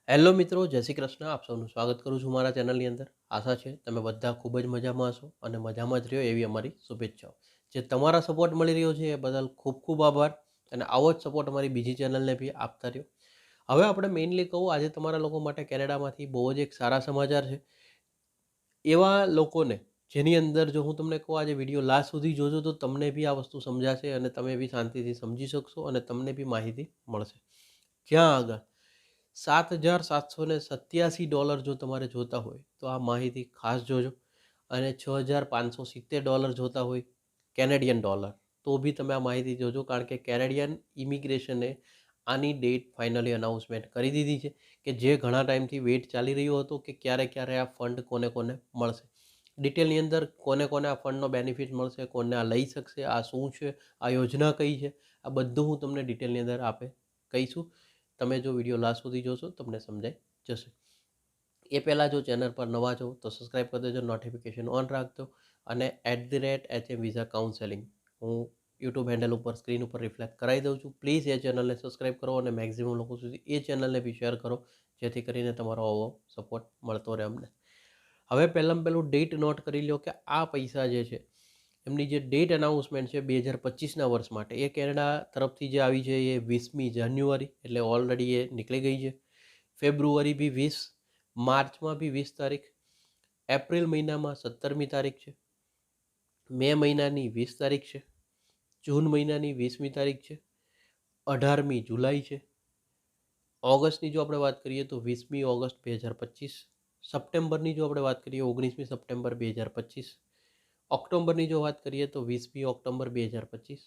Hello મિત્રો, જય શ્રી કૃષ્ણ. આપ સૌનું સ્વાગત કરું છું મારા ચેનલની અંદર. આશા છે તમે બધા ખૂબ જ મજામાં હશો અને મજામાં જ રહ્યો એવી અમારી શુભેચ્છાઓ. જે તમારા સપોર્ટ મળી રહ્યો છે એ બદલ ખૂબ ખૂબ આભાર અને આવો જ સપોર્ટ અમારી બીજી ચેનલને બી આપતા રહ્યો. હવે આપણે મેઇનલી કહું, આજે તમારા લોકો માટે કેનેડામાંથી બહુ જ એક સારા સમાચાર છે. એવા લોકોને જેની અંદર જો હું તમને કહું, આજે વિડીયો લાસ્ટ સુધી જોજો તો તમને બી આ વસ્તુ સમજાશે અને તમે બી શાંતિથી સમજી શકશો અને તમને બી માહિતી મળશે. જ્યાં આગળ $7,787 જો તમારે જોતા હોય તો આ માહિતી ખાસ જોજો. અને $6,570 જોતા હોય કેનેડિયન ડોલર તો બી તમે આ માહિતી જોજો, કારણ કે કેનેડિયન ઇમિગ્રેશને આની ડેટ ફાઇનલી અનાઉન્સમેન્ટ કરી દીધી છે કે જે ઘણા ટાઈમથી વેઇટ ચાલી રહ્યો હતો કે ક્યારે ક્યારે આ ફંડ કોને કોને મળશે. ડિટેલની અંદર કોને કોને આ ફંડનો બેનિફિટ મળશે, કોને આ લઈ શકશે, આ શું છે, આ યોજના કઈ છે, આ બધું હું તમને ડિટેલની અંદર કહીશું. તમે જો વિડીયો લાસ્ટ સુધી જોશો તમને સમજાઈ જશે. એ પહેલાં જો ચેનલ પર નવા છો તો સબસ્ક્રાઈબ કરી દેજો, નોટિફિકેશન ઓન રાખજો અને @HM વિઝા કાઉન્સેલિંગ હું યુટ્યુબ હેન્ડલ ઉપર સ્ક્રીન ઉપર રિફ્લેક્ટ કરાવી દઉં છું. પ્લીઝ એ ચેનલને સબસ્ક્રાઈબ કરો અને મેક્સિમમ લોકો સુધી એ ચેનલને બી શેર કરો, જેથી કરીને તમારો આવો સપોર્ટ મળતો રહે અમને. હવે પહેલું ડેટ નોટ કરી લો કે આ પૈસા જે છે એમની જે ડેટ અનાઉન્સમેન્ટ છે 2025ના વર્ષ માટે, એ કેનેડા તરફથી જે આવી છે એ 20મી જાન્યુઆરી, એટલે ઓલરેડી એ નીકળી ગઈ છે. ફેબ્રુઆરી બી 20, માર્ચમાં બી 20 તારીખ, એપ્રિલ મહિનામાં 17મી તારીખ છે, મે મહિનાની 20 તારીખ છે, જૂન મહિનાની 20મી તારીખ છે, 18મી જુલાઈ છે, ઓગસ્ટની જો આપણે વાત કરીએ તો 20મી ઓગસ્ટ 2025, સપ્ટેમ્બરની જો આપણે વાત કરીએ 19મી સપ્ટેમ્બર 2025, ઓક્ટોબરની જો વાત કરીએ તો 20મી ઓક્ટોબર 2025,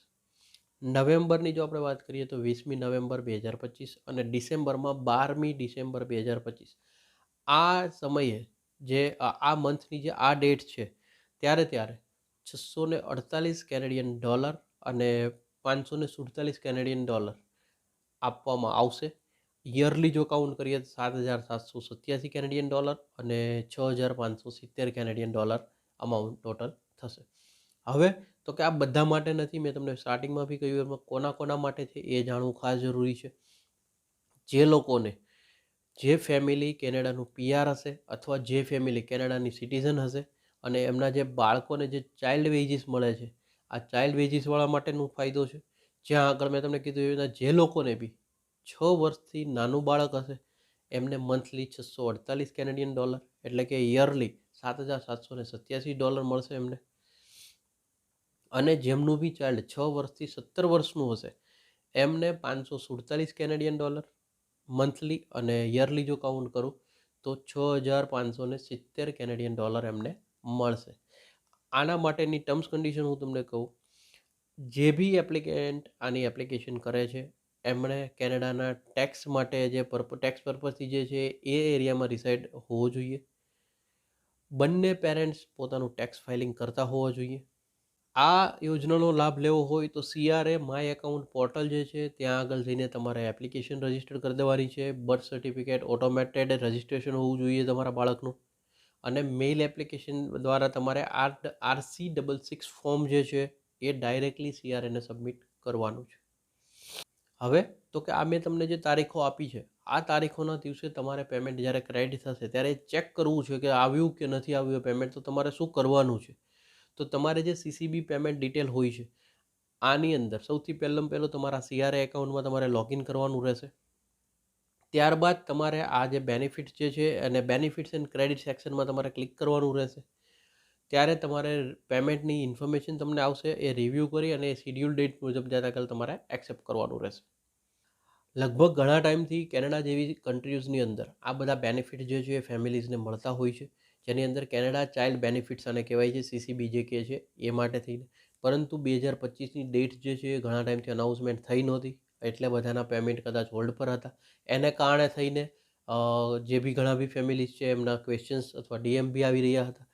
નવેમ્બરની જો આપણે વાત કરીએ તો 20મી નવેમ્બર 2025 અને ડિસેમ્બરમાં 12મી ડિસેમ્બર 2025. આ સમયે જે આ મંથની જે આ ડેટ છે ત્યારે 648 કેનેડિયન ડોલર અને 547 કેનેડિયન ડોલર આપવામાં આવશે. યરલી જો કાઉન્ટ કરીએ તો 7,787 કેનેડિયન ડોલર અને 6,570 કેનેડિયન ડોલર અમાઉન્ટ ટોટલ થશે. હવે તો કે આ બધા માટે નથી, મેં તમને સ્ટાર્ટિંગમાં બી કહ્યું એમાં કોના કોના માટે છે એ જાણવું ખાસ જરૂરી છે. જે લોકોને, જે ફેમિલી કેનેડાનું પીઆર હશે અથવા જે ફેમિલી કેનેડાની સિટીઝન હશે અને એમના જે બાળકોને જે ચાઇલ્ડ વેજીસ મળે છે, આ ચાઇલ્ડ વેજીસવાળા માટેનો ફાયદો છે. જ્યાં આગળ મેં તમને કીધું એવી જે લોકોને બી 6 વર્ષથી નાનું બાળક હશે એમને મંથલી 648 કેનેડિયન ડોલર એટલે કે યરલી $7,787 મળશે એમને. અને જેમનું બી ચાઇલ્ડ 6 વર્ષથી 17 વર્ષનું હશે એમને 547 કેનેડિયન ડોલર મંથલી, અને યરલી જો કાઉન્ટ કરું તો 6,570 કેનેડિયન ડોલર એમને મળશે. આના માટેની ટર્મ્સ કન્ડિશન હું તમને કહું, જે બી એપ્લિકેન્ટ આની એપ્લિકેશન કરે છે એમણે કેનેડાના ટેક્સ માટે જે ટેક્સ પર્પઝથી જે છે એ એરિયામાં રિસાઇડ હોવો જોઈએ. બંને પેરેન્ટ્સ પોતાનું ટેક્સ ફાઇલિંગ કરતા હોવા જોઈએ. આ યોજનાનો લાભ લેવો હોય તો CRA માય એકાઉન્ટ પોર્ટલ જે છે ત્યાં આગળ જઈને તમારે એપ્લિકેશન રજીસ્ટર કરી દેવાની છે. બર્થ સર્ટિફિકેટ ઓટોમેટેડ રજીસ્ટ્રેશન હોવું જોઈએ તમારા બાળકનું, અને મેઇલ એપ્લિકેશન દ્વારા તમારે RC66 ફોર્મ જે છે એ ડાયરેક્ટલી CRAને સબમિટ કરવાનું છે. હવે તો કે આ મેં તમને જે તારીખો આપી છે, આ તારીખોના દિવસે તમારે પેમેન્ટ જ્યારે ક્રેડિટ થશે ત્યારે ચેક કરવું છે કે આવ્યું કે નથી આવ્યું પેમેન્ટ. તો તમારે શું કરવાનું છે, તો તમારે જે CCB પેમેન્ટ ડિટેલ હોય છે આની અંદર સૌથી પહેલું તમારા CRA એકાઉન્ટમાં તમારે લોગિન કરવાનું રહેશે. ત્યારબાદ તમારે આ જે બેનિફિટ્સ જે છે અને બેનિફિટ્સ એન્ડ ક્રેડિટ સેક્શનમાં તમારે ક્લિક કરવાનું રહેશે. ત્યારે તમારે પેમેન્ટની ઇન્ફોર્મેશન તમને આવશે, એ રિવ્યૂ કરી અને શિડ્યુલ ડેટ મુજબ ત્યાં તમારે એક્સેપ્ટ કરવાનું રહેશે. લગભગ ઘણા ટાઈમથી કેનેડા જેવી કન્ટ્રીઝની અંદર આ બધા બેનિફિટ જે છે એ ફેમિલીઝને મળતા હોય છે, જેની અંદર કેનેડા ચાઇલ્ડ બેનિફિટ્સ અને કહેવાય છે CCB જે કહે છે એ માટે થઈને. પરંતુ 2025ની ડેટ જે છે એ ઘણા ટાઈમથી અનાઉન્સમેન્ટ થઈ નહોતી, એટલે બધાના પેમેન્ટ કદાચ હોલ્ડ પર હતા. એને કારણે થઈને જે બી ઘણા બી ફેમિલીઝ છે એમના ક્વેશ્ચન્સ અથવા DM બી આવી રહ્યા હતા.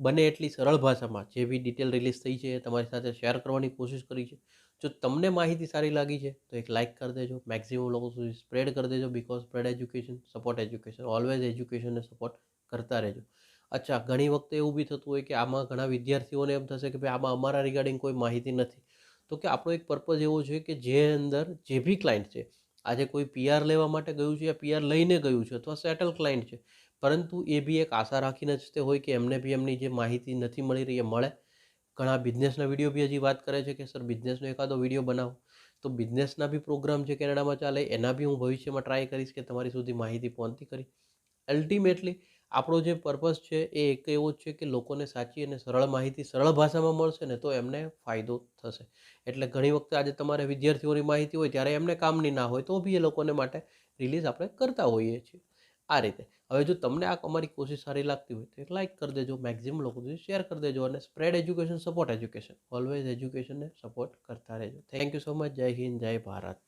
બને એટલી સરળ ભાષામાં જે બી ડિટેલ રિલીઝ થઈ છે એ તમારી સાથે શેર કરવાની કોશિશ કરી છે. જો તમને માહિતી સારી લાગી છે તો એક લાઇક કરી દેજો, મેક્સિમમ લોકો સુધી સ્પ્રેડ કરી દેજો, because spread education support education, always એજ્યુકેશનને સપોર્ટ કરતા રહેજો. અચ્છા, ઘણી વખતે એવું બી થતું હોય કે આમાં ઘણા વિદ્યાર્થીઓને એમ થશે કે ભાઈ આમાં અમારા રિગાર્ડિંગ કોઈ માહિતી નથી. તો કે આપણો એક પર્પઝ એવો છે કે જે અંદર જે બી ક્લાયન્ટ છે આજે કોઈ પીઆર લેવા માટે ગયું છે યા પીઆર લઈને ગયું છે અથવા સેટલ ક્લાયન્ટ છે, પરંતુ એ બી એક આશા રાખીને જ તે હોય કે એમને બી એમની જે માહિતી નથી મળી રહી એ મળે. ઘણા બિઝનેસના વિડીયો બી હજી વાત કરે છે કે સર બિઝનેસનો એકાદો વિડીયો બનાવો. તો બિઝનેસના બી પ્રોગ્રામ જે કેનેડામાં ચાલે એના બી હું ભવિષ્યમાં ટ્રાય કરીશ કે તમારી સુધી માહિતી પહોંચતી કરી. અલ્ટિમેટલી આપણો જે પર્પઝ છે એ એક એવો જ છે કે લોકોને સાચી અને સરળ માહિતી સરળ ભાષામાં મળશે ને તો એમને ફાયદો થશે. એટલે ઘણી વખતે આજે તમારે વિદ્યાર્થીઓની માહિતી હોય ત્યારે એમને કામની ના હોય તો બી એ લોકોને માટે રિલીઝ આપણે કરતા હોઈએ છીએ આ રીતે. હવે જો તમને આ અમારી કોશિશ સારી લાગતી હોય તો એક લાઇક કરી દેજો, મેક્સિમમ લોકો સુધી શેર કરી દેજો અને spread education, support education, always એજ્યુકેશનને સપોર્ટ કરતા રહેજો. Thank you so much. જય હિન્દ, જય ભારત.